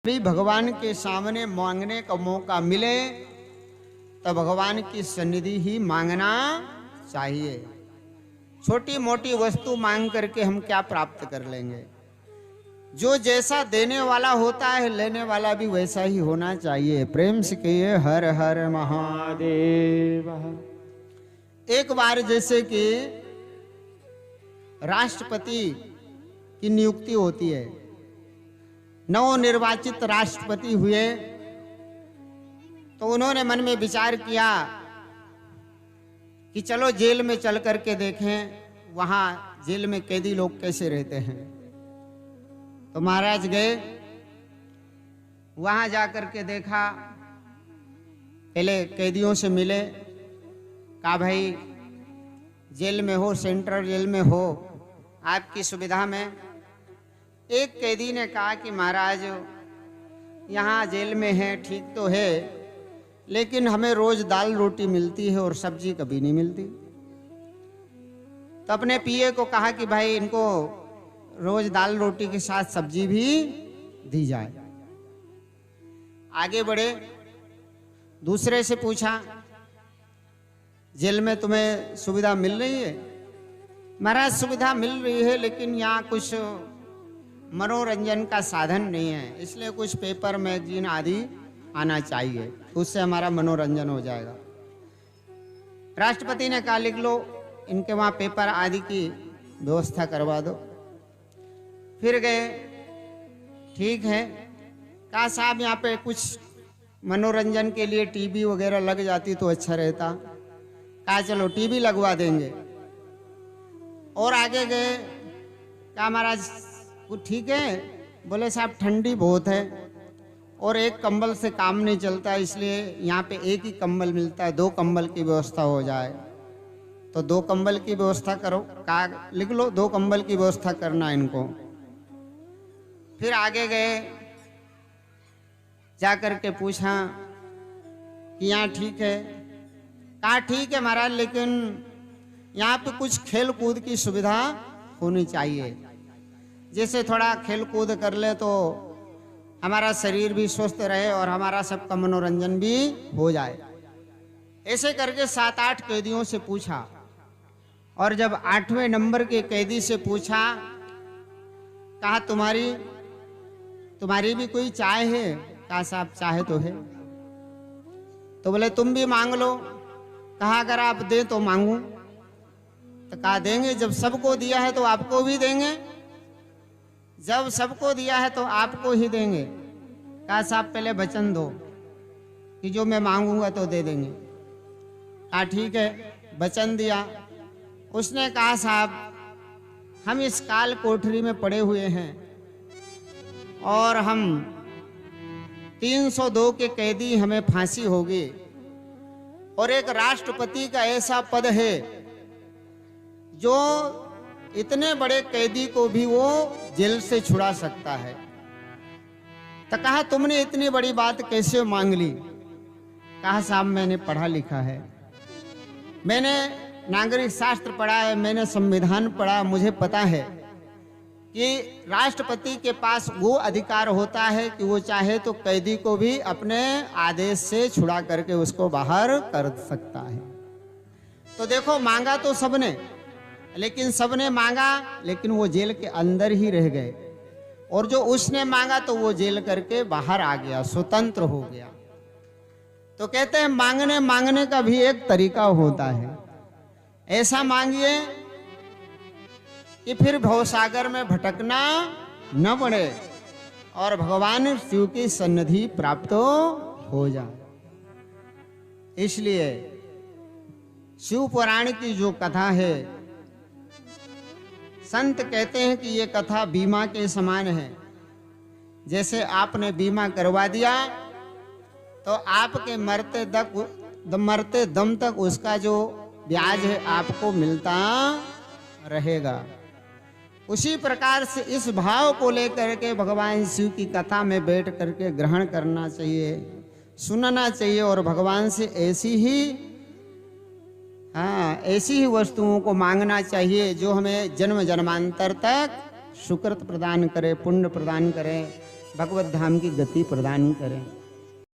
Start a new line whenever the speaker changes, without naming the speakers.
भी भगवान के सामने मांगने का मौका मिले तो भगवान की सन्निधि ही मांगना चाहिए। छोटी मोटी वस्तु मांग करके हम क्या प्राप्त कर लेंगे। जो जैसा देने वाला होता है लेने वाला भी वैसा ही होना चाहिए। प्रेम से कहिए हर हर महादेव। एक बार जैसे कि राष्ट्रपति की नियुक्ति होती है, नवनिर्वाचित राष्ट्रपति हुए तो उन्होंने मन में विचार किया कि चलो जेल में चल करके देखें वहां जेल में कैदी लोग कैसे रहते हैं। तो महाराज गए, वहां जाकर के देखा, पहले कैदियों से मिले, कहा भाई जेल में हो, सेंट्रल जेल में हो, आपकी सुविधा में। एक कैदी ने कहा कि महाराज यहाँ जेल में है ठीक तो है, लेकिन हमें रोज दाल रोटी मिलती है और सब्जी कभी नहीं मिलती। तो अपने पीए को कहा कि भाई इनको रोज दाल रोटी के साथ सब्जी भी दी जाए। आगे बढ़े, दूसरे से पूछा जेल में तुम्हें सुविधा मिल रही है? महाराज सुविधा मिल रही है लेकिन यहाँ कुछ मनोरंजन का साधन नहीं है, इसलिए कुछ पेपर मैगजीन आदि आना चाहिए, उससे हमारा मनोरंजन हो जाएगा। राष्ट्रपति ने कहा लिख लो, इनके वहाँ पेपर आदि की व्यवस्था करवा दो। फिर गए, ठीक है, कहा साहब यहाँ पे कुछ मनोरंजन के लिए टीवी वगैरह लग जाती तो अच्छा रहता। कहा चलो टीवी लगवा देंगे। और आगे गए, कहा महाराज वो ठीक है, बोले साहब ठंडी बहुत है और एक कंबल से काम नहीं चलता, इसलिए यहाँ पे एक ही कंबल मिलता है, 2 कंबल की व्यवस्था हो जाए। तो 2 कंबल की व्यवस्था करो। कहा लिख लो 2 कंबल की व्यवस्था करना इनको। फिर आगे गए, जाकर के पूछा कि यहाँ ठीक है? कहा ठीक है महाराज, लेकिन यहाँ पे कुछ खेल कूद की सुविधा होनी चाहिए, जैसे थोड़ा खेल कूद कर ले तो हमारा शरीर भी स्वस्थ रहे और हमारा सबका मनोरंजन भी हो जाए। ऐसे करके 7-8 कैदियों से पूछा, और जब 8वें नंबर के कैदी से पूछा, कहा तुम्हारी भी कोई चाय है? कहा साहब चाय तो है। तो बोले तुम भी मांग लो। कहा अगर आप दें तो मांगू। तो कहा देंगे, जब सबको दिया है तो आपको भी देंगे, जब सबको दिया है तो आपको ही देंगे। कहा साहब पहले वचन दो कि जो मैं मांगूंगा तो दे देंगे। कहा ठीक है, वचन दिया। उसने कहा साहब हम इस काल कोठरी में पड़े हुए हैं और हम 302 के कैदी, हमें फांसी होगी, और एक राष्ट्रपति का ऐसा पद है जो इतने बड़े कैदी को भी वो जेल से छुड़ा सकता है। तो कहा तुमने इतनी बड़ी बात कैसे मांग ली? कहा साहब मैंने पढ़ा लिखा है, मैंने नागरिक शास्त्र पढ़ा है, मैंने संविधान पढ़ा, मुझे पता है कि राष्ट्रपति के पास वो अधिकार होता है कि वो चाहे तो कैदी को भी अपने आदेश से छुड़ा करके उसको बाहर कर सकता है। तो देखो मांगा तो सबने, लेकिन सबने मांगा लेकिन वो जेल के अंदर ही रह गए, और जो उसने मांगा तो वो जेल करके बाहर आ गया, स्वतंत्र हो गया। तो कहते हैं मांगने का भी एक तरीका होता है। ऐसा मांगिए कि फिर भवसागर में भटकना न पड़े और भगवान शिव की सन्निधि प्राप्त हो जाए। इसलिए शिव पुराण की जो कथा है, संत कहते हैं कि ये कथा बीमा के समान है। जैसे आपने बीमा करवा दिया तो आपके मरते दम तक उसका जो ब्याज है आपको मिलता रहेगा। उसी प्रकार से इस भाव को लेकर के भगवान शिव की कथा में बैठ करके ग्रहण करना चाहिए, सुनना चाहिए, और भगवान से ऐसी ही वस्तुओं को मांगना चाहिए जो हमें जन्म जन्मांतर तक सुकृत प्रदान करे, पुण्य प्रदान करे, भगवत धाम की गति प्रदान करें।